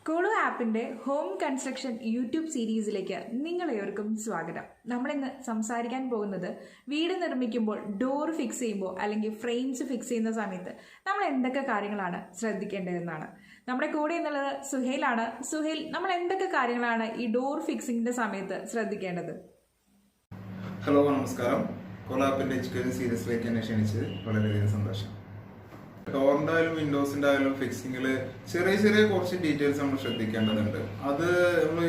കോളോ ആപ്പിൻ്റെ home construction YouTube സീരീസിലേക്ക് നിങ്ങളേവർക്കും സ്വാഗതം. നമ്മളിന്ന് സംസാരിക്കാൻ പോകുന്നത് വീട് നിർമ്മിക്കുമ്പോൾ ഡോർ ഫിക്സ് ചെയ്യുമ്പോൾ അല്ലെങ്കിൽ ഫ്രെയിംസ് ഫിക്സ് ചെയ്യുന്ന സമയത്ത് നമ്മൾ എന്തൊക്കെ കാര്യങ്ങളാണ് ശ്രദ്ധിക്കേണ്ടതെന്നാണ്. നമ്മുടെ കൂടെ എന്നുള്ളത് സുഹൈലാണ്. സുഹൈൽ, നമ്മൾ എന്തൊക്കെ കാര്യങ്ങളാണ് ഈ ഡോർ ഫിക്സിങ്ങിന്റെ സമയത്ത് ശ്രദ്ധിക്കേണ്ടത്? ഹലോ, നമസ്കാരം. കോളോ ആപ്പിന്റെ എഡ്യൂക്കേഷൻ സീരീസിലേക്ക് എന്നെ ക്ഷണിച്ച് വളരെയധികം സന്തോഷം. ഡോറിന്റെ ആയാലും വിൻഡോസിന്റെ ആയാലും ഫിക്സിങ്ങിൽ ചെറിയ ചെറിയ കുറച്ച് ഡീറ്റെയിൽസ് നമ്മൾ ശ്രദ്ധിക്കേണ്ടതുണ്ട്. അത് നമ്മൾ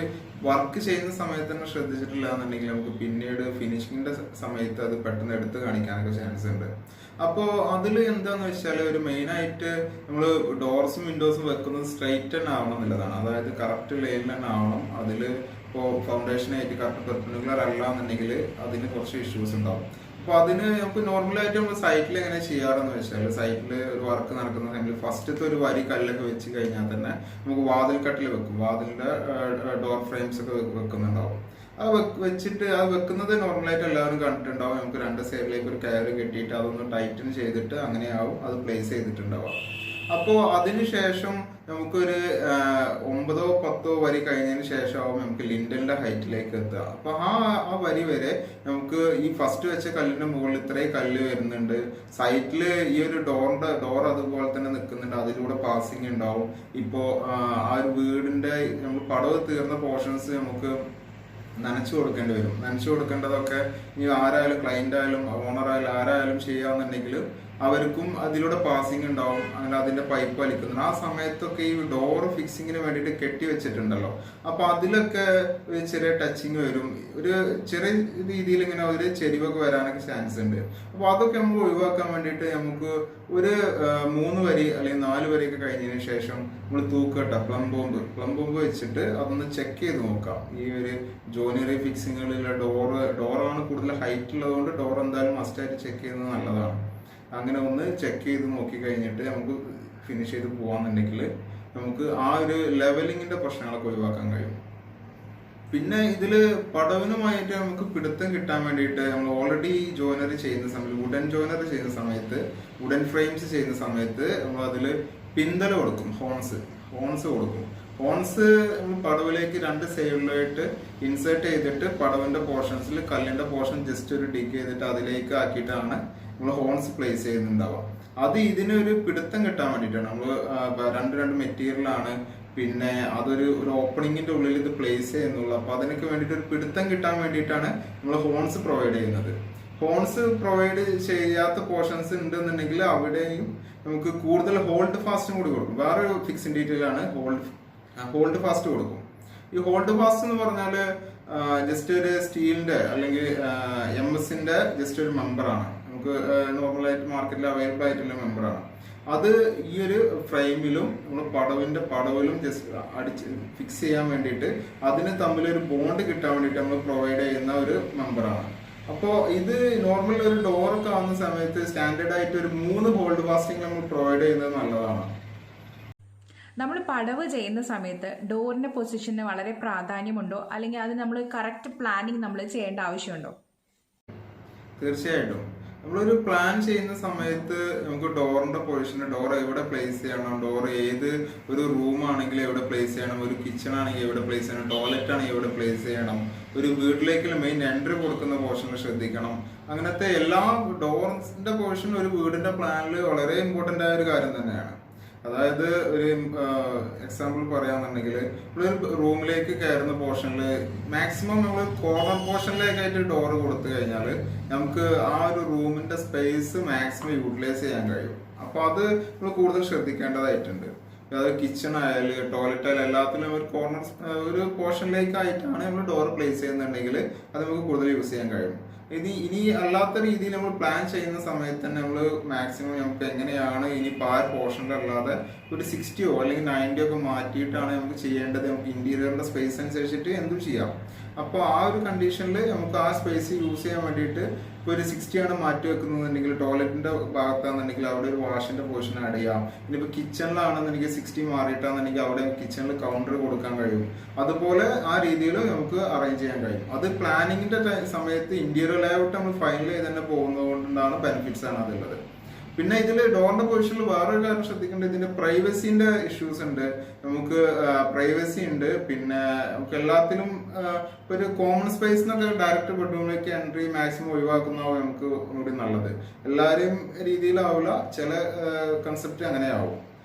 വർക്ക് ചെയ്യുന്ന സമയത്ത് തന്നെ ശ്രദ്ധിച്ചിട്ടില്ല എന്നുണ്ടെങ്കിൽ നമുക്ക് പിന്നീട് ഫിനിഷിങ്ങിന്റെ സമയത്ത് അത് പെട്ടെന്ന് എടുത്ത് കാണിക്കാനൊക്കെ ചാൻസ് ഉണ്ട്. അപ്പോൾ അതിൽ എന്താന്ന് വെച്ചാൽ ഒരു മെയിൻ ആയിട്ട് നമ്മൾ ഡോർസും വിൻഡോസും വെക്കുന്നത് സ്ട്രൈറ്റ് തന്നെ ആവണം എന്നുള്ളതാണ്. അതായത് കറക്റ്റ് ലൈനിൽ തന്നെ ആവണം. അതിൽ ഇപ്പോൾ ഫൗണ്ടേഷനായിട്ട് കറക്റ്റ് പെർപെൻഡിക്കുലർ അല്ല എന്നുണ്ടെങ്കിൽ അതിന് കുറച്ച് ഇഷ്യൂസ് ഉണ്ടാവും. അപ്പൊ അതിന് നമുക്ക് നോർമലായിട്ട് നമ്മൾ സൈറ്റിൽ എങ്ങനെ ചെയ്യാറെന്ന് വെച്ചാൽ, സൈറ്റിൽ ഒരു വർക്ക് നടക്കുന്ന ടൈമിൽ ഫസ്റ്റത്തെ ഒരു വരി കല്ലൊക്കെ വെച്ച് കഴിഞ്ഞാൽ തന്നെ നമുക്ക് വാതിൽ കട്ടിൽ വെക്കും. വാതിലിന്റെ ഡോർ ഫ്രെയിംസ് ഒക്കെ വെക്കുന്നുണ്ടാവും. അത് വെച്ചിട്ട് അത് വെക്കുന്നത് നോർമലായിട്ട് എല്ലാവരും കണ്ടിട്ടുണ്ടാവും. നമുക്ക് രണ്ട് സൈഡിലേക്ക് ഒരു കയറ് കെട്ടിയിട്ട് അതൊന്ന് ടൈറ്റൻ ചെയ്തിട്ട് അങ്ങനെയാവും അത് പ്ലേസ് ചെയ്തിട്ടുണ്ടാവാം. അപ്പോൾ അതിനുശേഷം നമുക്കൊരു 9 or 10 വരി കഴിഞ്ഞതിന് ശേഷമാവും നമുക്ക് ലിൻഡലിന്റെ ഹൈറ്റിലേക്ക് എത്തുക. അപ്പൊ ആ വരി വരെ നമുക്ക് ഈ ഫസ്റ്റ് വെച്ച കല്ലിന്റെ മുകളിൽ ഇത്രയും കല്ല് വരുന്നുണ്ട്. സൈറ്റില് ഈ ഒരു ഡോർ അതുപോലെ തന്നെ നിൽക്കുന്നുണ്ട്. അതിലൂടെ പാസിങ് ഉണ്ടാവും. ഇപ്പോ ആ ഒരു വീടിന്റെ നമ്മൾ പടവ് തീർന്ന പോർഷൻസ് നമുക്ക് നനച്ചു കൊടുക്കേണ്ടി വരും. നനച്ചു കൊടുക്കേണ്ടതൊക്കെ ഈ ആരായാലും ക്ലയന്റ് ആയാലും ഓണർ ആയാലും ആരായാലും ചെയ്യാന്നുണ്ടെങ്കിൽ അവർക്കും അതിലൂടെ പാസിങ് ഉണ്ടാവും. അങ്ങനെ അതിന്റെ പൈപ്പ് വലിക്കുന്നുണ്ട്. ആ സമയത്തൊക്കെ ഈ ഡോർ ഫിക്സിങ്ങിന് വേണ്ടിയിട്ട് കെട്ടി വെച്ചിട്ടുണ്ടല്ലോ, അപ്പൊ അതിലൊക്കെ ഒരു ചെറിയ ടച്ചിങ് വരും. ഒരു ചെറിയ രീതിയിൽ ഇങ്ങനെ ഒരു ചെരിവൊക്കെ വരാനൊക്കെ ചാൻസ് ഉണ്ട്. അപ്പൊ അതൊക്കെ നമുക്ക് ഒഴിവാക്കാൻ വേണ്ടിയിട്ട് നമുക്ക് ഒരു 3 വരി അല്ലെങ്കിൽ 4 വരിയൊക്കെ കഴിഞ്ഞതിന് ശേഷം നമ്മൾ തൂക്കട്ട പ്ലം ബോംബ് വെച്ചിട്ട് അതൊന്ന് ചെക്ക് ചെയ്ത് നോക്കാം. ഈ ഒരു ജോയിനറി ഫിക്സിങ്ങുകളിലെ ഡോറാണ് കൂടുതൽ ഹൈറ്റ് ഉള്ളതുകൊണ്ട് ഡോർ എന്തായാലും മസ്റ്റായിട്ട് ചെക്ക് ചെയ്യുന്നത് നല്ലതാണ്. അങ്ങനെ ഒന്ന് ചെക്ക് ചെയ്ത് നോക്കി കഴിഞ്ഞിട്ട് നമുക്ക് ഫിനിഷ് ചെയ്ത് പോവാന്നുണ്ടെങ്കിൽ നമുക്ക് ആ ഒരു ലെവലിങ്ങിന്റെ പ്രശ്നങ്ങളൊക്കെ ഒഴിവാക്കാൻ കഴിയും. പിന്നെ ഇതില് പടവിനുമായിട്ട് നമുക്ക് പിടുത്തം കിട്ടാൻ വേണ്ടിയിട്ട് നമ്മൾ ഓൾറെഡി ജോയിനറി ചെയ്യുന്ന സമയത്ത്, വുഡൻ ജോയിനറി ചെയ്യുന്ന സമയത്ത്, വുഡൻ ഫ്രെയിംസ് ചെയ്യുന്ന സമയത്ത് നമ്മൾ അതിൽ പിന്തല കൊടുക്കും. ഹോൺസ് കൊടുക്കും. ഹോൺസ് പടവിലേക്ക് 2 സൈഡിലായിട്ട് ഇൻസേർട്ട് ചെയ്തിട്ട് പടവിന്റെ പോർഷൻസിൽ കല്ലിന്റെ പോർഷൻ ജസ്റ്റ് ഒരു ഡിഗ് ചെയ്തിട്ട് അതിലേക്ക് ആക്കിയിട്ടാണ് നമ്മൾ ഹോൺസ് പ്ലേസ് ചെയ്യുന്നുണ്ടാവാം. അത് ഇതിനൊരു പിടുത്തം കിട്ടാൻ വേണ്ടിയിട്ടാണ്. നമ്മൾ രണ്ട് മെറ്റീരിയലാണ്, പിന്നെ അതൊരു ഓപ്പണിങ്ങിന്റെ ഉള്ളിൽ ഇത് പ്ലേസ് ചെയ്യുന്നുള്ളൂ. അപ്പൊ അതിനൊക്കെ വേണ്ടിയിട്ട് ഒരു പിടുത്തം കിട്ടാൻ വേണ്ടിയിട്ടാണ് നമ്മൾ ഹോൺസ് പ്രൊവൈഡ് ചെയ്യുന്നത്. ഹോൺസ് പ്രൊവൈഡ് ചെയ്യാത്ത പോർഷൻസ് ഉണ്ടെന്നുണ്ടെങ്കിൽ അവിടെയും നമുക്ക് കൂടുതൽ ഹോൾഡ് ഫാസ്റ്റും കൂടി കൊടുക്കും. വേറൊരു ഫിക്സിംഗ് ഡീറ്റെയിൽ ആണ് ഹോൾഡ് ഫാസ്റ്റ് കൊടുക്കും. ഈ ഹോൾഡ് ഫാസ്റ്റ് എന്ന് പറഞ്ഞാല് ജസ്റ്റ് ഒരു സ്റ്റീലിന്റെ അല്ലെങ്കിൽ MS-ന്റെ ജസ്റ്റ് ഒരു മെമ്പറാണ്. നമുക്ക് നോർമലായിട്ട് മാർക്കറ്റിൽ അവൈലബിൾ ആയിട്ടുള്ള മെമ്പറാണ്. അത് ഈ ഒരു ഫ്രെയിമിലും നമ്മൾ പടവിലും ജസ്റ്റ് അടിച്ച് ഫിക്സ് ചെയ്യാൻ വേണ്ടിയിട്ട് അതിന് തമ്മിലൊരു ബോണ്ട് കിട്ടാൻ വേണ്ടിയിട്ട് നമ്മൾ പ്രൊവൈഡ് ചെയ്യുന്ന ഒരു മെമ്പറാണ്. അപ്പോൾ ഇത് നോർമൽ ഒരു ഡോറൊക്കെ ആവുന്ന സമയത്ത് സ്റ്റാൻഡേർഡ് ആയിട്ട് ഒരു 3 ഹോൾഡ് ഫാസ്റ്റിംഗ് നമ്മൾ പ്രൊവൈഡ് ചെയ്യുന്നത് നല്ലതാണ്. നമ്മൾ പടവ് ചെയ്യുന്ന സമയത്ത് ഡോറിന്റെ പൊസിഷന് വളരെ പ്രാധാന്യമുണ്ടോ, അല്ലെങ്കിൽ അത് നമ്മൾ കറക്റ്റ് പ്ലാനിങ് നമ്മൾ ചെയ്യേണ്ട ആവശ്യമുണ്ടോ? തീർച്ചയായിട്ടും നമ്മളൊരു പ്ലാൻ ചെയ്യുന്ന സമയത്ത് നമുക്ക് ഡോറിന്റെ പൊസിഷന്, ഡോർ എവിടെ പ്ലേസ് ചെയ്യണം, ഡോർ ഏത് ഒരു റൂം ആണെങ്കിൽ എവിടെ പ്ലേസ് ചെയ്യണം, ഒരു കിച്ചൺ ആണെങ്കിൽ എവിടെ പ്ലേസ് ചെയ്യണം, ടോയ്ലറ്റ് ആണെങ്കിൽ എവിടെ പ്ലേസ് ചെയ്യണം, ഒരു വീട്ടിലേക്ക് മെയിൻ എൻട്രി കൊടുക്കുന്ന പോർഷനിൽ ശ്രദ്ധിക്കണം. അങ്ങനത്തെ എല്ലാ ഡോറിന്റെ പൊസിഷനും ഒരു വീടിന്റെ പ്ലാനിൽ വളരെ ഇമ്പോർട്ടന്റ് ആയ ഒരു കാര്യം തന്നെയാണ്. അതായത് ഒരു എക്സാമ്പിൾ പറയാന്നുണ്ടെങ്കിൽ നമ്മളൊരു റൂമിലേക്ക് കയറുന്ന പോർഷനിൽ മാക്സിമം നമ്മൾ കോർണർ പോർഷനിലേക്കായിട്ട് ഡോറ് കൊടുത്തു കഴിഞ്ഞാൽ നമുക്ക് ആ ഒരു റൂമിന്റെ സ്പേസ് മാക്സിമം യൂട്ടിലൈസ് ചെയ്യാൻ കഴിയും. അപ്പൊ അത് നമ്മൾ കൂടുതൽ ശ്രദ്ധിക്കേണ്ടതായിട്ടുണ്ട്. അതായത് കിച്ചൺ ആയാലും ടോയ്ലറ്റ് ആയാലും എല്ലാത്തിലും ഒരു കോർണർ ഒരു പോർഷനിലേക്കായിട്ടാണ് നമ്മൾ ഡോർ പ്ലേസ് ചെയ്യുന്നുണ്ടെങ്കിൽ അത് നമുക്ക് കൂടുതൽ യൂസ് ചെയ്യാൻ കഴിയും. ഇനി അല്ലാത്ത രീതിയിൽ നമ്മൾ പ്ലാൻ ചെയ്യുന്ന സമയത്ത് തന്നെ നമ്മൾ മാക്സിമം നമുക്ക് എങ്ങനെയാണ് ഇനി ആ പോർഷനിലല്ലാതെ ഒരു 60 അല്ലെങ്കിൽ 90 ഒക്കെ മാറ്റിയിട്ടാണ് നമുക്ക് ചെയ്യേണ്ടത്. നമുക്ക് ഇന്റീരിയറിന്റെ സ്പേസ് അനുസരിച്ചിട്ട് എന്തും ചെയ്യാം. അപ്പോൾ ആ ഒരു കണ്ടീഷനിൽ നമുക്ക് ആ സ്പേസ് യൂസ് ചെയ്യാൻ വേണ്ടിയിട്ട് ഇപ്പോൾ ഒരു 60 ആണ് മാറ്റി വെക്കുന്നതെന്നുണ്ടെങ്കിൽ ടോയ്ലറ്റിന്റെ ഭാഗത്താണെന്നുണ്ടെങ്കിൽ അവിടെ ഒരു വാഷിന്റെ പോർഷൻ ആഡ് ചെയ്യാം. ഇനിയിപ്പോൾ കിച്ചണിലാണെന്നുണ്ടെങ്കിൽ 60 മാറിയിട്ടാണെന്നുണ്ടെങ്കിൽ അവിടെ കിച്ചണിൽ കൗണ്ടർ കൊടുക്കാൻ കഴിയും. അതുപോലെ ആ രീതിയിൽ നമുക്ക് അറേഞ്ച് ചെയ്യാൻ കഴിയും. അത് പ്ലാനിങ്ങിന്റെ സമയത്ത് ഇന്റീരിയർ ലേഔട്ട് നമ്മൾ ഫൈനൽ ചെയ്ത് തന്നെ പോകുന്നത് കൊണ്ടാണ് ബെനിഫിറ്റ്സ് ആണ് അതുള്ളത്. പിന്നെ ഇതിൽ ഡോറിന്റെ പൊസിഷനിൽ വേറൊരു കാര്യം ശ്രദ്ധിക്കേണ്ടത്, ഇതിന്റെ പ്രൈവസിന്റെ ഇഷ്യൂസ് ഉണ്ട്. നമുക്ക് പ്രൈവസി ഉണ്ട്. പിന്നെ നമുക്ക് എല്ലാത്തിലും ഒരു കോമൺ സ്പേസ് എന്നൊക്കെ ഡയറക്റ്റ് ബെഡ്റൂമിലേക്ക് എൻട്രി മാക്സിമം ഒഴിവാക്കുന്നതാവും നമുക്ക് ഒന്നുകൂടി നല്ലത്. എല്ലാവരെയും രീതിയിലാവില്ല, ചില കൺസെപ്റ്റ് അങ്ങനെയാവും.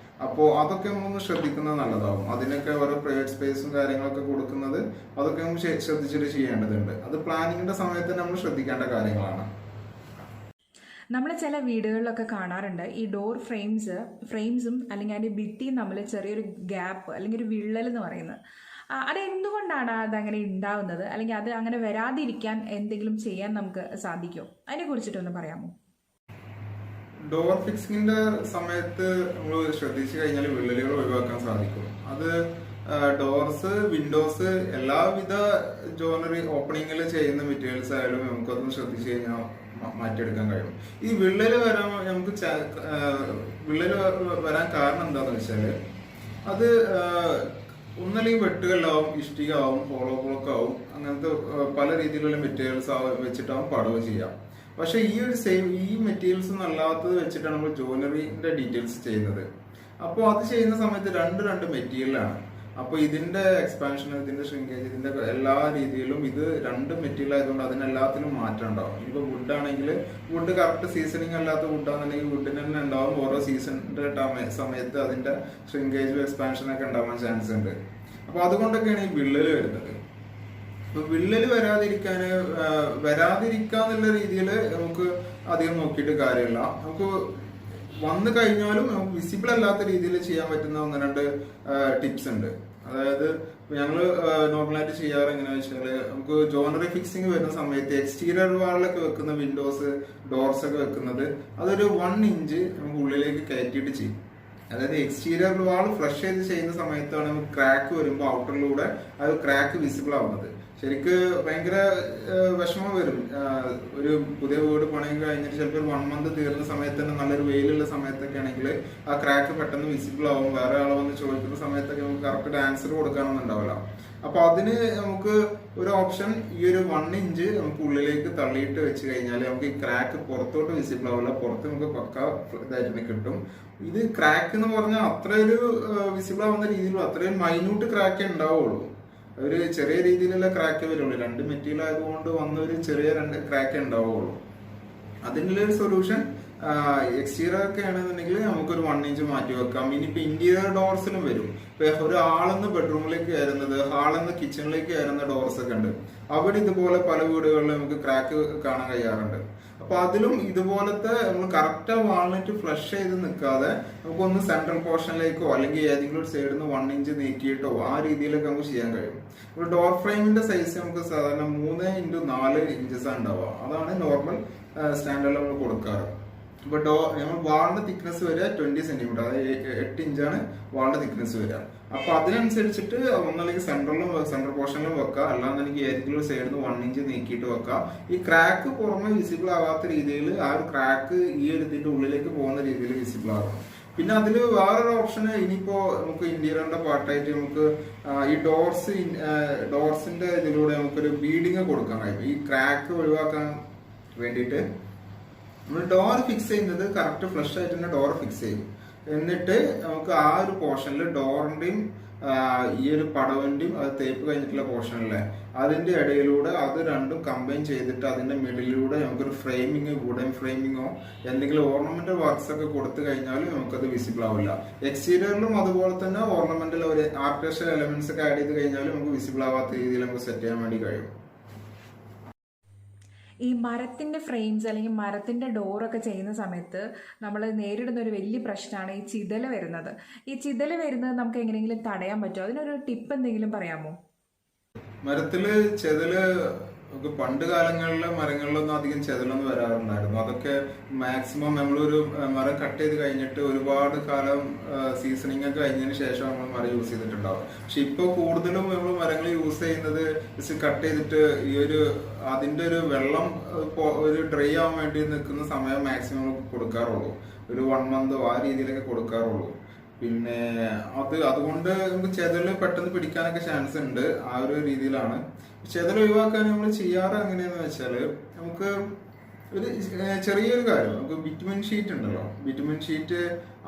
അപ്പോൾ അതൊക്കെ നമ്മളൊന്ന് ശ്രദ്ധിക്കുന്നത് നല്ലതാവും. അതിനൊക്കെ ഓരോ പ്രൈവറ്റ് സ്പേസും കാര്യങ്ങളൊക്കെ കൊടുക്കുന്നത് അതൊക്കെ നമ്മൾ ശ്രദ്ധിച്ചിട്ട് ചെയ്യേണ്ടതുണ്ട്. അത് പ്ലാനിങ്ങിന്റെ സമയത്ത് നമ്മൾ ശ്രദ്ധിക്കേണ്ട കാര്യങ്ങളാണ്. നമ്മൾ ചില വീടുകളിലൊക്കെ കാണാറുണ്ട് ഈ ഡോർ ഫ്രെയിംസും അല്ലെങ്കിൽ അതിൻ്റെ ഭിത്തിയും തമ്മിൽ ചെറിയൊരു ഗ്യാപ്പ് അല്ലെങ്കിൽ ഒരു വിള്ളൽ എന്ന് പറയുന്നത്. അത് എന്തുകൊണ്ടാണ് അതങ്ങനെ ഉണ്ടാവുന്നത്, അല്ലെങ്കിൽ അത് അങ്ങനെ വരാതിരിക്കാൻ എന്തെങ്കിലും ചെയ്യാൻ നമുക്ക് സാധിക്കുമോ? അതിനെ കുറിച്ചിട്ടൊന്ന് പറയാമോ? ഡോർ ഫിക്സിങ്ങിന്റെ സമയത്ത് നമ്മൾ ശ്രദ്ധിച്ചു കഴിഞ്ഞാൽ വിള്ളലുകൾ ഒഴിവാക്കാൻ സാധിക്കും. അത് ഡോർസ്, വിൻഡോസ്, എല്ലാവിധ ജോണറി ഓപ്പണിങ്ങിൽ ചെയ്യുന്ന മെറ്റീരിയൽസ് ആയാലും നമുക്കതൊന്ന് ശ്രദ്ധിച്ചു കഴിഞ്ഞാൽ മാറ്റിയെടുക്കാൻ കഴിയും. ഈ വിള്ളല് വരാൻ വരാൻ കാരണം എന്താന്ന് വെച്ചാല്, അത് ഒന്നല്ലെങ്കിൽ വെട്ടുകല്ലാവും, ഇഷ്ടികയാവും, ഹോളോ ബ്ലോക്ക് ആവും, അങ്ങനത്തെ പല രീതിയിലുള്ള മെറ്റീരിയൽസ് വെച്ചിട്ടാവും പടവ് ചെയ്യാം. പക്ഷെ ഈ മെറ്റീരിയൽസ് ഒന്നും അല്ലാത്തത് വെച്ചിട്ടാണ് നമ്മൾ ജോയിനറിന്റെ ഡീറ്റെയിൽസ് ചെയ്യുന്നത്. അപ്പോൾ അത് ചെയ്യുന്ന സമയത്ത് രണ്ട് മെറ്റീരിയലാണ്. അപ്പൊ ഇതിന്റെ എക്സ്പാൻഷൻ, ഇതിന്റെ ഷ്രിങ്കേജ്, ഇതിന്റെ എല്ലാ രീതിയിലും ഇത് രണ്ട് മെറ്റീരിയൽ ആയതുകൊണ്ട് അതിനെല്ലാത്തിനും മാറ്റം ഉണ്ടാവും. ഇപ്പൊ വുഡ് ആണെങ്കിൽ വുഡ് കറക്റ്റ് സീസണിങ് അല്ലാത്ത വുഡാണെന്നുണ്ടെങ്കിൽ വുഡിന് തന്നെ ഉണ്ടാവും. ഓരോ സീസണിന്റെ സമയത്ത് അതിന്റെ ഷ്രിങ്കേജും എക്സ്പാൻഷനൊക്കെ ഉണ്ടാവാൻ ചാൻസ് ഉണ്ട്. അപ്പൊ അതുകൊണ്ടൊക്കെയാണ് ഈ വിള്ളല് വരുന്നത്. അപ്പൊ വിള്ളല് വരാതിരിക്കാന്നുള്ള രീതിയിൽ നമുക്ക് അധികം നോക്കിയിട്ട് കാര്യമില്ല. നമുക്ക് വന്നു കഴിഞ്ഞാലും നമുക്ക് വിസിബിൾ അല്ലാത്ത രീതിയിൽ ചെയ്യാൻ പറ്റുന്ന 1-2 ടിപ്സ് ഉണ്ട്. അതായത് ഞങ്ങൾ നോർമലായിട്ട് ചെയ്യാറ് എങ്ങനെയാണെന്ന് വെച്ചാൽ, നമുക്ക് ജോണറി ഫിക്സിങ് വരുന്ന സമയത്ത് എക്സ്റ്റീരിയർ വാളിലൊക്കെ വെക്കുന്ന വിൻഡോസ്, ഡോർസ് ഒക്കെ വെക്കുന്നത് അതൊരു 1 ഇഞ്ച് നമുക്ക് ഉള്ളിലേക്ക് കയറ്റിയിട്ട് ചെയ്യും. അതായത് എക്സ്റ്റീരിയർ വാൾ ഫ്ലഷ് ചെയ്ത് ചെയ്യുന്ന സമയത്താണ് നമുക്ക് ക്രാക്ക് വരുമ്പോൾ ഔട്ടറിലൂടെ അത് ക്രാക്ക് വിസിബിൾ ആവുന്നത്. ശരിക്ക് ഭയങ്കര വിഷമം വരും. ഒരു പുതിയ വീട് പണിയും കഴിഞ്ഞിട്ട് ചിലപ്പോൾ 1 മന്ത് തീർന്ന സമയത്ത് തന്നെ നല്ലൊരു വെയിലുള്ള സമയത്തൊക്കെ ആണെങ്കിൽ ആ ക്രാക്ക് പെട്ടെന്ന് വിസിബിൾ ആവും. വേറെ ആളെ വന്ന് ചോദിക്കുന്ന സമയത്തൊക്കെ നമുക്ക് കറക്റ്റ് ആൻസർ കൊടുക്കാനൊന്നും ഉണ്ടാവില്ല. അപ്പൊ അതിന് നമുക്ക് ഒരു ഓപ്ഷൻ, ഈ ഒരു 1 ഇഞ്ച് നമുക്ക് ഉള്ളിലേക്ക് തള്ളിയിട്ട് വെച്ച് കഴിഞ്ഞാൽ നമുക്ക് ഈ ക്രാക്ക് പുറത്തോട്ട് വിസിബിൾ ആവില്ല, പുറത്ത് നമുക്ക് പക്ക ഇതായിട്ട് കിട്ടും. ഇത് ക്രാക്ക് എന്ന് പറഞ്ഞാൽ അത്രയൊരു വിസിബിൾ ആവുന്ന രീതിയിലും അത്രയും മൈന്യൂട്ട് ക്രാക്കേ ഉണ്ടാവുള്ളൂ. ഒരു ചെറിയ രീതിയിലുള്ള ക്രാക്ക് വരുള്ളൂ. 2 മെറ്റീരിയൽ ആയതുകൊണ്ട് വന്ന ഒരു ചെറിയ 2 ക്രാക്ക് ഉണ്ടാവുള്ളൂ. അതിനുള്ള ഒരു സൊല്യൂഷൻ, എക്സ്റ്റീരിയർ ഒക്കെ ആണെന്നുണ്ടെങ്കിൽ നമുക്കൊരു 1 ഇഞ്ച് മാറ്റി വെക്കാം. ഇനിയിപ്പോ ഇന്റീരിയർ ഡോർസിലും വരും. ഇപ്പൊ ഒരു ആളെന്ന് ബെഡ്റൂമിലേക്ക് കയറുന്നത്, ഹാളെന്ന് കിച്ചണിലേക്ക് കയറുന്ന ഡോർസ് ഒക്കെ ഉണ്ട്. അവിടെ ഇതുപോലെ പല വീടുകളിലും നമുക്ക് ക്രാക്ക് കാണാൻ കഴിയാറുണ്ട്. അപ്പൊ അതിലും ഇതുപോലത്തെ നമ്മൾ കറക്റ്റ് വാൾനറ്റ് ഫ്ലഷ് ചെയ്ത് നിൽക്കാതെ നമുക്കൊന്ന് സെൻട്രൽ പോർഷനിലേക്കോ അല്ലെങ്കിൽ ഏതെങ്കിലും ഒരു സൈഡിൽ നിന്ന് 1 ഇഞ്ച് നീക്കിയിട്ടോ ആ രീതിയിലൊക്കെ നമുക്ക് ചെയ്യാൻ കഴിയും. ഒരു ഡോർ ഫ്രെയിമിന്റെ സൈസ് നമുക്ക് സാധാരണ 3x4 ഇഞ്ചസ് ഉണ്ടാവുക. അതാണ് നോർമൽ സ്റ്റാൻഡേർഡിൽ നമ്മൾ കൊടുക്കാറ്. ഇപ്പൊ നമ്മൾ വാളിന്റെ തിക്നെസ് വരിക 20 സെന്റിമീറ്റർ, അതായത് 8 ഇഞ്ചാണ് വാളിന്റെ തിക്നെസ് വരിക. അപ്പൊ അതിനനുസരിച്ചിട്ട് ഒന്നല്ലെങ്കിൽ സെൻട്രൽ പോർഷനിലും വെക്കാം, അല്ലാന്നുണ്ടെങ്കിൽ ഏതെങ്കിലും സൈഡിൽ നിന്ന് 1 ഇഞ്ച് നീക്കിയിട്ട് വെക്കാം. ഈ ക്രാക്ക് പുറമെ വിസിബിൾ ആവാത്ത രീതിയിൽ ആ ഒരു ക്രാക്ക് ഈ ഒരു ഇതിന്റെ ഉള്ളിലേക്ക് പോകുന്ന രീതിയിൽ വിസിബിൾ ആകണം. പിന്നെ അതിൽ വേറൊരു ഓപ്ഷന്, ഇനിയിപ്പോ നമുക്ക് ഇന്റീരിയറിന്റെ പാർട്ടായിട്ട് നമുക്ക് ഈ ഡോർസിന്റെ ഇതിലൂടെ നമുക്കൊരു ബീഡിങ് കൊടുക്കാൻ കഴിയും. ഈ ക്രാക്ക് ഒഴിവാക്കാൻ വേണ്ടിയിട്ട് നമ്മൾ ഡോർ ഫിക്സ് ചെയ്യുന്നത് കറക്റ്റ് ഫ്ലഷ് ആയിട്ട് തന്നെ ഡോർ ഫിക്സ് ചെയ്യും. എന്നിട്ട് നമുക്ക് ആ ഒരു പോർഷനിൽ ഡോറിന്റെയും ഈ ഒരു പടവിന്റെയും അത് തേപ്പ് കഴിഞ്ഞിട്ടുള്ള പോർഷനിലെ അതിന്റെ ഇടയിലൂടെ അത് രണ്ടും കമ്പൈൻ ചെയ്തിട്ട് അതിന്റെ മിഡിലൂടെ നമുക്കൊരു ഫ്രെയിമിങ്, വുഡൻ ഫ്രെയിമിങ്ങോ എന്തെങ്കിലും ഓർണമെന്റൽ വർക്ക്സ് ഒക്കെ കൊടുത്തു കഴിഞ്ഞാൽ നമുക്കത് വിസിബിൾ ആവില്ല. എക്സ്റ്റീരിയറിലും അതുപോലെ തന്നെ ഓർണമെന്റൽ ഒരു ആർട്ടിഫിഷ്യൽ എലമെന്റ്സ് ഒക്കെ ആഡ് ചെയ്ത് കഴിഞ്ഞാൽ നമുക്ക് വിസിബിൾ ആവാത്ത രീതിയിൽ നമുക്ക് സെറ്റ് ചെയ്യാൻ വേണ്ടി കഴിയും. ഈ മരത്തിൻ്റെ ഫ്രെയിംസ് അല്ലെങ്കിൽ മരത്തിൻ്റെ ഡോറൊക്കെ ചെയ്യുന്ന സമയത്ത് നമ്മൾ നേരിടുന്ന ഒരു വലിയ പ്രശ്നമാണ് ഈ ചിതൽ വരുന്നത്. ഈ ചിതൽ വരുന്നത് നമുക്ക് എങ്ങനെയെങ്കിലും തടയാൻ പറ്റുമോ? അതിനൊരു ടിപ്പ് എന്തെങ്കിലും പറയാമോ? മരത്തില് ചെതല് പണ്ട് കാലങ്ങളിലെ മരങ്ങളിലൊന്നും അധികം ചെതലൊന്നും വരാറുണ്ടായിരുന്നു. അതൊക്കെ മാക്സിമം നമ്മളൊരു മരം കട്ട് ചെയ്ത് കഴിഞ്ഞിട്ട് ഒരുപാട് കാലം സീസണിങ് ഒക്കെ കഴിഞ്ഞതിന് ശേഷം നമ്മൾ മരം യൂസ് ചെയ്തിട്ടുണ്ടാവും. പക്ഷെ ഇപ്പൊ കൂടുതലും നമ്മൾ മരങ്ങൾ യൂസ് ചെയ്യുന്നത് കട്ട് ചെയ്തിട്ട് ഈ ഒരു അതിന്റെ ഒരു വെള്ളം ഒരു ഡ്രൈ ആവാൻ വേണ്ടി നിൽക്കുന്ന സമയം മാക്സിമം കൊടുക്കാറുള്ളൂ. ഒരു 1 മന്ത് ആ രീതിയിലൊക്കെ കൊടുക്കാറുള്ളൂ. പിന്നെ അതുകൊണ്ട് നമുക്ക് ചെതല് പെട്ടെന്ന് പിടിക്കാനൊക്കെ ചാൻസ് ഉണ്ട്. ആ ഒരു രീതിയിലാണ് ചെതൽ ഒഴിവാക്കാൻ നമ്മൾ ചെയ്യാറ്. എങ്ങനെയാന്ന് വെച്ചാല് നമുക്ക് ഒരു ചെറിയൊരു കാര്യം, നമുക്ക് ബിറ്റുമിൻ ഷീറ്റ് ഉണ്ടല്ലോ, ബിറ്റുമിൻ ഷീറ്റ്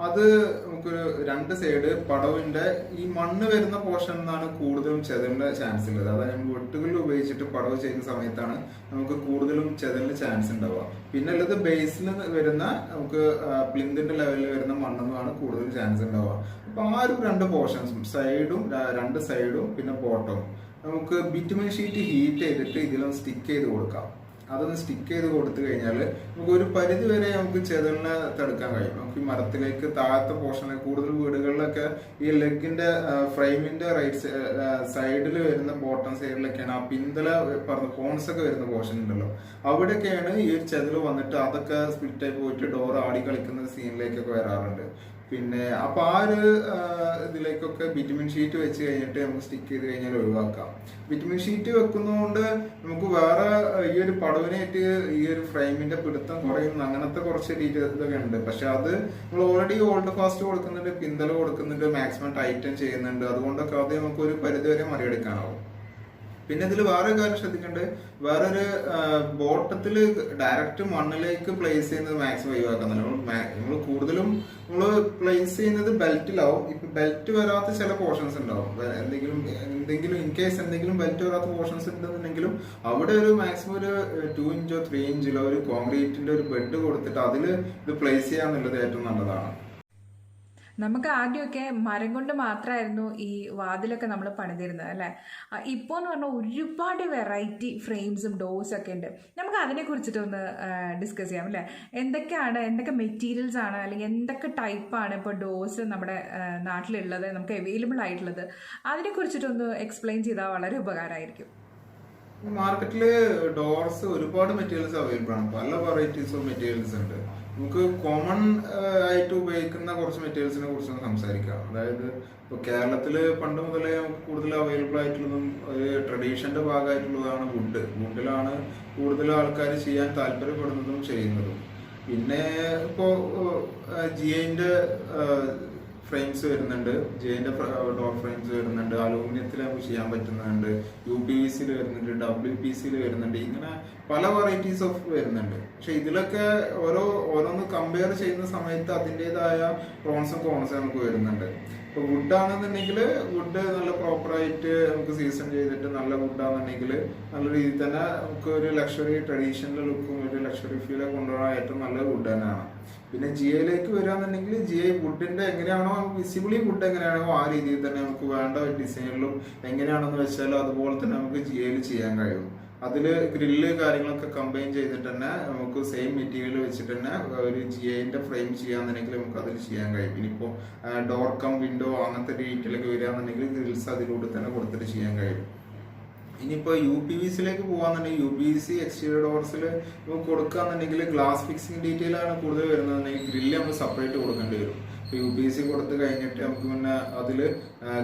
അത് നമുക്കൊരു രണ്ട് സൈഡ് പടവിന്റെ ഈ മണ്ണ് വരുന്ന പോർഷൻ എന്നാണ് കൂടുതലും ചെതലിന്റെ ചാൻസ് ഉള്ളത്. അതായത് നമ്മൾ വെട്ടുകളിൽ ഉപയോഗിച്ചിട്ട് പടവ് ചെയ്യുന്ന സമയത്താണ് നമുക്ക് കൂടുതലും ചെതലിന് ചാൻസ് ഉണ്ടാവുക. പിന്നെ ഉള്ളത് ബേസിൽ വരുന്ന നമുക്ക് പ്ലിന്തിന്റെ ലെവലിൽ വരുന്ന മണ്ണെന്നാണ് കൂടുതൽ ചാൻസ് ഉണ്ടാവുക. അപ്പൊ ആ ഒരു രണ്ട് പോർഷൻസും സൈഡും രണ്ട് സൈഡും പിന്നെ ബോട്ടവും നമുക്ക് ബിറ്റുമിൻ ഷീറ്റ് ഹീറ്റ് ചെയ്തിട്ട് ഇതിലൊന്ന് സ്റ്റിക്ക് ചെയ്ത് കൊടുക്കാം. അതൊന്ന് സ്റ്റിക്ക് ചെയ്ത് കൊടുത്തു കഴിഞ്ഞാൽ നമുക്ക് ഒരു പരിധി വരെ നമുക്ക് ചെതലിനെ തടുക്കാൻ കഴിയും. നമുക്ക് ഈ മരത്തിലേക്ക് താഴത്തെ പോർഷനിൽ കൂടുതൽ വീടുകളിലൊക്കെ ഈ ലെഗിന്റെ ഫ്രെയിമിന്റെ റൈറ്റ് സൈഡിൽ വരുന്ന ബോട്ടം സൈഡിലൊക്കെയാണ് ആ പിന്തല പറഞ്ഞ കോൺസ് ഒക്കെ വരുന്ന പോർഷൻ ഉണ്ടല്ലോ, അവിടെയൊക്കെയാണ് ഈ ഒരു ചെതൽ വന്നിട്ട് അതൊക്കെ സ്പ്ലിറ്റായി പോയിട്ട് ഡോർ ആടി കളിക്കുന്ന സീനിലേക്കൊക്കെ വരാറുണ്ട്. പിന്നെ അപ്പൊ ആ ഒരു ഇതിലേക്കൊക്കെ ബിറ്റുമിൻ ഷീറ്റ് വെച്ച് കഴിഞ്ഞിട്ട് നമുക്ക് സ്റ്റിക്ക് ചെയ്ത് കഴിഞ്ഞാൽ ഒഴിവാക്കാം. ബിറ്റുമിൻ ഷീറ്റ് വെക്കുന്നതുകൊണ്ട് നമുക്ക് വേറെ ഈ ഒരു പടവിനായിട്ട് ഈ ഒരു ഫ്രെയിമിന്റെ പിടുത്തം കുറയുന്ന അങ്ങനത്തെ കുറച്ച് ഡീറ്റെയിൽസ് ഇതൊക്കെ ഉണ്ട്. പക്ഷെ അത് നമ്മൾ ഓൾറെഡി ഓൾഡ് ഫാസ്റ്റ് കൊടുക്കുന്നുണ്ട്, പിന്തല കൊടുക്കുന്നുണ്ട്, മാക്സിമം ടൈറ്റൻ ചെയ്യുന്നുണ്ട്. അതുകൊണ്ടൊക്കെ അത് നമുക്ക് ഒരു പരിധി വരെ മറികടക്കാനാവും. പിന്നെ ഇതിൽ വേറൊരു കാര്യം ശ്രദ്ധിക്കേണ്ടത്, വേറൊരു ബോട്ടത്തിൽ ഡയറക്റ്റ് മണ്ണിലേക്ക് പ്ലേസ് ചെയ്യുന്നത് മാക്സിമം ഒഴിവാക്കുന്നില്ല. നമ്മൾ കൂടുതലും നമ്മൾ പ്ലേസ് ചെയ്യുന്നത് ബെൽറ്റിലാവും. ഇപ്പൊ ബെൽറ്റ് വരാത്ത ചില പോർഷൻസ് ഉണ്ടാവും, എന്തെങ്കിലും ഇൻ കേസ് എന്തെങ്കിലും ബെൽറ്റ് വരാത്ത പോർഷൻസ് ഉണ്ടെന്നുണ്ടെങ്കിലും അവിടെ ഒരു മാക്സിമം ഒരു 2 ഇഞ്ചോ 3 ഇഞ്ചിലോ ഒരു കോൺക്രീറ്റിന്റെ ഒരു ബെഡ് കൊടുത്തിട്ട് അതിൽ ഇത് പ്ലേസ് ചെയ്യാന്നുള്ളത് ഏറ്റവും നല്ലതാണ്. നമുക്ക് ആദ്യമൊക്കെ മരം കൊണ്ട് മാത്രമായിരുന്നു ഈ വാതിലൊക്കെ നമ്മൾ പണിതിരുന്നത് അല്ലേ. ഇപ്പോൾ എന്ന് പറഞ്ഞാൽ ഒരുപാട് വെറൈറ്റി ഫ്രെയിംസും ഡോർസും ഒക്കെ ഉണ്ട്. നമുക്ക് അതിനെക്കുറിച്ചിട്ടൊന്ന് ഡിസ്കസ് ചെയ്യാം അല്ലേ. എന്തൊക്കെ മെറ്റീരിയൽസ് ആണ് അല്ലെങ്കിൽ എന്തൊക്കെ ടൈപ്പാണ് ഇപ്പോൾ ഡോർസ് നമ്മുടെ നാട്ടിലുള്ളത്, നമുക്ക് അവൈലബിൾ ആയിട്ടുള്ളത്, അതിനെക്കുറിച്ചിട്ടൊന്ന് എക്സ്പ്ലെയിൻ ചെയ്താൽ വളരെ ഉപകാരമായിരിക്കും. മാർക്കറ്റില് ഡോർസ് ഒരുപാട് മെറ്റീരിയൽസ് അവൈലബിൾ ആണ്, പല വെറൈറ്റീസ് ഓഫ് മെറ്റീരിയൽസ് ഉണ്ട്. നമുക്ക് കോമൺ ആയിട്ട് ഉപയോഗിക്കുന്ന കുറച്ച് മെറ്റീരിയൽസിനെ കുറിച്ചൊന്ന് സംസാരിക്കാം. അതായത് ഇപ്പൊ കേരളത്തില് പണ്ട് മുതലേ നമുക്ക് കൂടുതൽ അവൈലബിൾ ആയിട്ടുള്ളതും ഒരു ട്രഡീഷന്റെ ഭാഗമായിട്ടുള്ളതാണ് വുഡ്. വുഡിലാണ് കൂടുതൽ ആൾക്കാർ ചെയ്യാൻ താല്പര്യപ്പെടുന്നതും ചെയ്യുന്നതും. പിന്നെ ഇപ്പോ ജിഐന്റെ ഫ്രെയിംസ് വരുന്നുണ്ട്, ജെയിന്റെ ഡോർ ഫ്രെയിംസ് വരുന്നുണ്ട്, അലൂമിനിയത്തിൽ നമുക്ക് ചെയ്യാൻ പറ്റുന്നുണ്ട്, UPVC വരുന്നുണ്ട്, WPC വരുന്നുണ്ട്, ഇങ്ങനെ പല വെറൈറ്റീസ് ഓഫ് വരുന്നുണ്ട്. പക്ഷെ ഇതിലൊക്കെ ഓരോന്ന് കമ്പയർ ചെയ്യുന്ന സമയത്ത് അതിൻ്റെതായ പ്രോൺസും കോൺസും നമുക്ക് വരുന്നുണ്ട്. ഇപ്പൊ വുഡ് ആണെന്നുണ്ടെങ്കിൽ വുഡ് നല്ല പ്രോപ്പറായിട്ട് നമുക്ക് സീസൺ ചെയ്തിട്ട് നല്ല വുഡാണെന്നുണ്ടെങ്കിൽ നല്ല രീതിയിൽ തന്നെ നമുക്ക് ഒരു ലക്ഷറി ട്രഡീഷണൽ ലുക്കും ഒരു ലക്ഷറി ഫീലൊക്കെ കൊണ്ടുപോകാൻ ഏറ്റവും നല്ല വുഡ് തന്നെയാണ്. പിന്നെ GIയിലേക്ക് വരികയാണെന്നുണ്ടെങ്കിൽ GI വുഡിന്റെ എങ്ങനെയാണോ വിസിബിളി വുഡ് എങ്ങനെയാണോ ആ രീതിയിൽ തന്നെ നമുക്ക് വേണ്ട ഡിസൈനിലും എങ്ങനെയാണെന്ന് വെച്ചാൽ അതുപോലെ തന്നെ നമുക്ക് GIയിൽ ചെയ്യാൻ കഴിയും. അതില് ഗ്രില്ല് കാര്യങ്ങളൊക്കെ കമ്പൈൻ ചെയ്തിട്ട് തന്നെ നമുക്ക് സെയിം മെറ്റീരിയൽ വെച്ചിട്ട് തന്നെ ഒരു GIന്റെ ഫ്രെയിം ചെയ്യാന്നുണ്ടെങ്കിൽ നമുക്ക് അതിൽ ചെയ്യാൻ കഴിയും. ഇനിയിപ്പോ ഡോർ കം വിൻഡോ അങ്ങനത്തെ ഡീറ്റെയിലൊക്കെ വരികയാണെന്നുണ്ടെങ്കിൽ ഗ്രിൽസ് അതിലൂടെ തന്നെ കൊടുത്തിട്ട് ചെയ്യാൻ കഴിയും. ഇനിയിപ്പോ UPVCയിലേക്ക് പോകാന്നുണ്ടെങ്കിൽ UPVC എക്സ്റ്റീരിയർ ഡോർസിൽ നമുക്ക് കൊടുക്കാന്നുണ്ടെങ്കിൽ ഗ്ലാസ് ഫിക്സിംഗ് ഡീറ്റെയിൽ ആണ് കൂടുതൽ വരുന്നതെങ്കിൽ ഗ്രില്ല് നമ്മൾ സെപ്പറേറ്റ് കൊടുക്കേണ്ടി വരും. UPVC കൊടുത്തു കഴിഞ്ഞിട്ട് നമുക്ക് പിന്നെ അതില്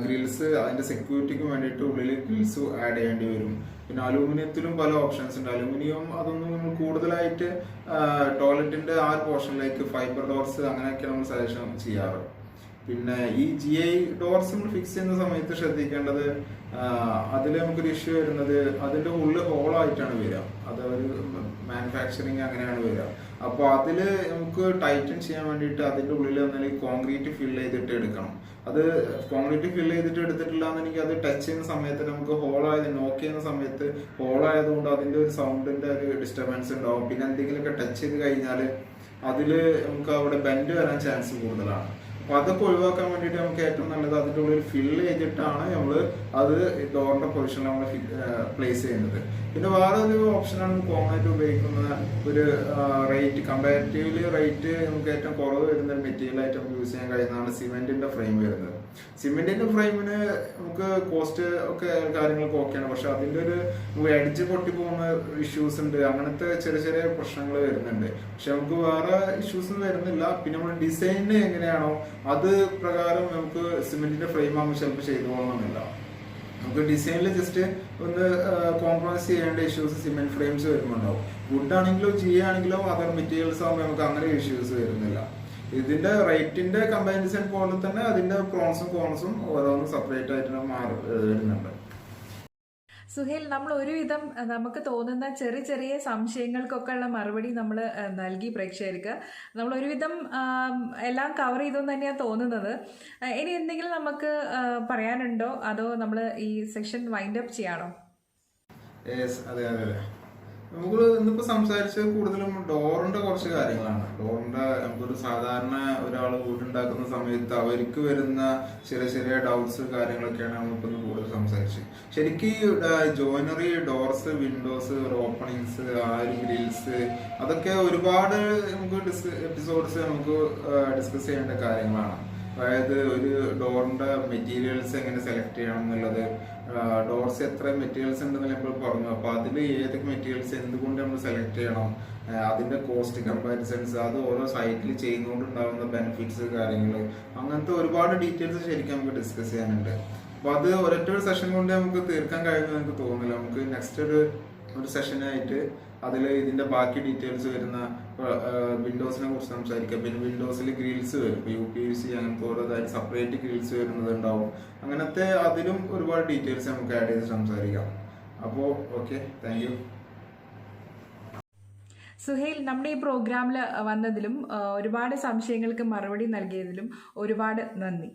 ഗ്രിൽസ് അതിന്റെ സെക്യൂരിറ്റിക്ക് വേണ്ടിയിട്ട് ഉള്ളിൽ ഗ്രിൽസ് ആഡ് ചെയ്യേണ്ടി വരും. പിന്നെ അലൂമിനിയത്തിലും പല ഓപ്ഷൻസ് ഉണ്ട്. അലൂമിനിയം അതൊന്നും നമ്മൾ കൂടുതലായിട്ട് ടോയ്ലറ്റിന്റെ ആ പോർഷനിലേക്ക് ഫൈബർ ഡോർസ് അങ്ങനെയൊക്കെ നമ്മൾ സജഷൻ ചെയ്യാറ്. പിന്നെ ഈ GI ഡോർസ് നമ്മൾ ഫിക്സ് ചെയ്യുന്ന സമയത്ത് ശ്രദ്ധിക്കേണ്ടത്, അതിൽ നമുക്കൊരു ഇഷ്യൂ വരുന്നത് അതിന്റെ ഉള്ളിൽ ഹോളായിട്ടാണ് വരിക. അത് ഒരു മാനുഫാക്ചറിങ് അങ്ങനെയാണ് വരിക. അപ്പൊ അതില് നമുക്ക് ടൈറ്റൻ ചെയ്യാൻ വേണ്ടിയിട്ട് അതിന്റെ ഉള്ളിൽ എന്തെങ്കിലും കോൺക്രീറ്റ് ഫില്ല് ചെയ്തിട്ട് എടുക്കണം. അത് കോൺക്രീറ്റ് ഫില്ല് ചെയ്തിട്ട് എടുത്തിട്ടില്ല എന്നുണ്ടെങ്കിൽ അത് ടച്ച് ചെയ്യുന്ന സമയത്ത് നമുക്ക് ഹോളായത് നോക്ക് ചെയ്യുന്ന സമയത്ത് ഹോളായതുകൊണ്ട് അതിന്റെ ഒരു സൗണ്ടിന്റെ ഒരു ഡിസ്റ്റർബൻസ് ഉണ്ടാവും. പിന്നെ എന്തെങ്കിലുമൊക്കെ ടച്ച് ചെയ്ത് കഴിഞ്ഞാൽ അതില് നമുക്ക് അവിടെ ബെൻഡ് വരാൻ ചാൻസ് കൂടുതലാണ്. അപ്പൊ അതൊക്കെ ഒഴിവാക്കാൻ വേണ്ടിയിട്ട് നമുക്ക് ഏറ്റവും നല്ലത് അതിൻ്റെ ഉള്ളിൽ ഫില്ല് ചെയ്തിട്ടാണ് നമ്മൾ അത് ഡോറിന്റെ പൊസിഷനിൽ നമ്മൾ പ്ലേസ് ചെയ്യുന്നത്. പിന്നെ വേറെ ഒരു ഓപ്ഷനാണ് കോമൺ ആയിട്ട് ഉപയോഗിക്കുന്ന ഒരു റേറ്റ് കമ്പാരിറ്റീവ്ലി റേറ്റ് നമുക്ക് ഏറ്റവും കുറവ് വരുന്ന ഒരു മെറ്റീരിയൽ ആയിട്ട് നമുക്ക് യൂസ് ചെയ്യാൻ കഴിയുന്നതാണ് സിമെന്റിന്റെ ഫ്രെയിം വരുന്നത്. സിമെന്റിന്റെ ഫ്രെയിമിന് നമുക്ക് കോസ്റ്റ് ഒക്കെ കാര്യങ്ങളൊക്കെ ഓക്കെയാണ്, പക്ഷെ അതിന്റെ ഒരു എഡ്ജ് പൊട്ടി പോകുന്ന ഇഷ്യൂസ് ഉണ്ട്, അങ്ങനത്തെ ചെറിയ ചെറിയ പ്രശ്നങ്ങൾ വരുന്നുണ്ട്. പക്ഷെ നമുക്ക് വേറെ ഇഷ്യൂസ് ഒന്നും വരുന്നില്ല. പിന്നെ നമ്മുടെ ഡിസൈന് എങ്ങനെയാണോ അത് പ്രകാരം നമുക്ക് സിമെന്റിന്റെ ഫ്രെയിം ആകുമ്പോൾ ചിലപ്പോൾ ചെയ്തു പോകണമെന്നില്ല. നമുക്ക് ഡിസൈനിൽ ജസ്റ്റ് ഒന്ന് കോംപ്രമൈസ് ചെയ്യേണ്ട ഇഷ്യൂസ് സിമെന്റ് ഫ്രെയിംസ് വരുന്നുണ്ടാവും. വുഡ് ആണെങ്കിലോ GI ആണെങ്കിലോ അതർ മെറ്റീരിയൽസ് ആകുമ്പോൾ നമുക്ക് അങ്ങനെ ഇഷ്യൂസ് വരുന്നില്ല. ഇതിന്റെ റേറ്റിന്റെ കമ്പാരിസൺ പോലെ തന്നെ അതിന്റെ പ്രോൺസും കോൺസും ഓരോന്നും സെപ്പറേറ്റ് ആയിട്ട് വരുന്നുണ്ട്. സുഹേൽ, നമ്മൾ ഒരുവിധം നമുക്ക് തോന്നുന്ന ചെറിയ ചെറിയ സംശയങ്ങൾക്കൊക്കെ ഉള്ള മറുപടി നമ്മൾ നൽകി പ്രേക്ഷകർക്ക്. നമ്മൾ ഒരുവിധം എല്ലാം കവർ ചെയ്തെന്ന് തന്നെയാണ് തോന്നുന്നത്. ഇനി എന്തെങ്കിലും നമുക്ക് പറയാനുണ്ടോ, അതോ നമ്മൾ ഈ സെക്ഷൻ വൈൻഡ് അപ്പ് ചെയ്യാണോ? അതെ അതെ അതെ, നമുക്ക് ഇന്നിപ്പോ സംസാരിച്ചത് കൂടുതലും ഡോറിന്റെ കുറച്ച് കാര്യങ്ങളാണ്. ഡോറിന്റെ നമുക്കൊരു സാധാരണ ഒരാൾ വീടുണ്ടാക്കുന്ന സമയത്ത് അവർക്ക് വരുന്ന ചെറിയ ചെറിയ ഡൗട്ട്സ് കാര്യങ്ങളൊക്കെയാണ് നമ്മളിപ്പോ കൂടുതൽ സംസാരിച്ചത്. ശരിക്കും joinery, doors, Windows, openings, grills, അതൊക്കെ ഒരുപാട് നമുക്ക് എപ്പിസോഡ്സ് നമുക്ക് ഡിസ്കസ് ചെയ്യേണ്ട കാര്യങ്ങളാണ്. അതായത് ഒരു ഡോറിന്റെ മെറ്റീരിയൽസ് എങ്ങനെ സെലക്ട് ചെയ്യണം എന്നുള്ളത്, ഡോർസ് എത്ര മെറ്റീരിയൽസ് ഉണ്ടെന്ന് നമ്മൾ പറഞ്ഞു. അപ്പൊ അതിൽ ഏതൊക്കെ മെറ്റീരിയൽസ് എന്തുകൊണ്ട് നമ്മൾ സെലക്ട് ചെയ്യണം, അതിന്റെ കോസ്റ്റ് കമ്പാരിസൺസ്, അത് ഓരോ സൈറ്റിൽ ചെയ്യുന്നതുകൊണ്ടുണ്ടാകുന്ന ബെനിഫിറ്റ്സ്, കാര്യങ്ങൾ, അങ്ങനത്തെ ഒരുപാട് ഡീറ്റെയിൽസ് ശരിക്കും നമുക്ക് ഡിസ്കസ് ചെയ്യാനുണ്ട്. അപ്പൊ അത് ഒരൊറ്റ ഒരു സെഷൻ കൊണ്ട് നമുക്ക് തീർക്കാൻ കഴിയുമെന്ന് എനിക്ക് തോന്നുന്നില്ല. നമുക്ക് നെക്സ്റ്റ് ഒരു സെഷനായിട്ട് അതിൽ ഇതിന്റെ ബാക്കി ഡീറ്റെയിൽസ് വരുന്ന വിൻഡോസിനെ കുറിച്ച് സംസാരിക്കാം. പിന്നെ വിൻഡോസിൽ ഗ്രിൽസ് വരും, UPVC അങ്ങനത്തെ ഓരോതായിട്ട് സെപ്പറേറ്റ് ഗ്രിൽസ് വരുന്നത് ഉണ്ടാവും. അങ്ങനത്തെ അതിലും ഒരുപാട് ഡീറ്റെയിൽസ് നമുക്ക് ആഡ് ചെയ്ത് സംസാരിക്കാം. അപ്പോൾ ഓക്കെ, താങ്ക് യു. സുഹേൽ, നമ്മുടെ ഈ പ്രോഗ്രാമിൽ വന്നതിലും ഒരുപാട് സംശയങ്ങൾക്ക് മറുപടി നൽകിയതിലും ഒരുപാട് നന്ദി.